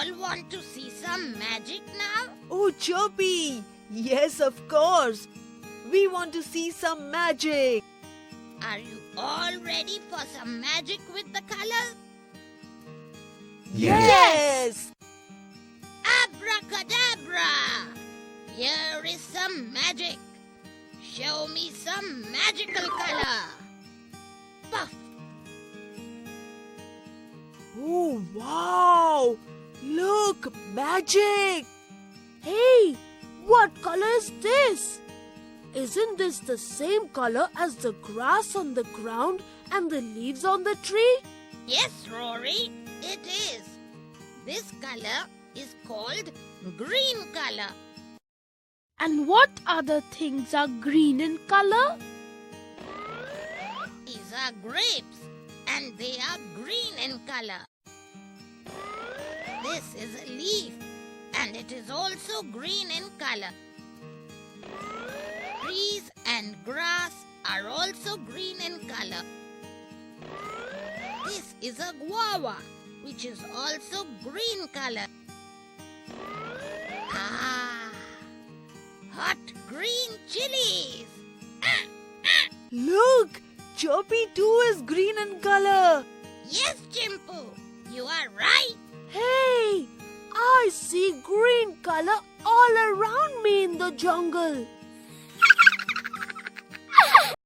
all want to see some magic now? Oh, Chirpy! Yes, of course. We want to see some magic. Are you all ready for some magic with the colors? Yes! Abracadabra! Here is some magic. Show me some magical color. Puff! Oh, wow! Look, magic! Hey, what color is this? Isn't this the same color as the grass on the ground and the leaves on the tree? Yes, Rory, it is. This color is called green color. And what other things are green in color? These are grapes and they are green in color. This is a leaf and it is also green in color. Trees and grass are also green in color. This is a guava, which is also green color. Ah, hot green chilies. Look, Chirpy too is green in color. Yes, Chimpu, you are right. Hey, I see green color all around me in the jungle.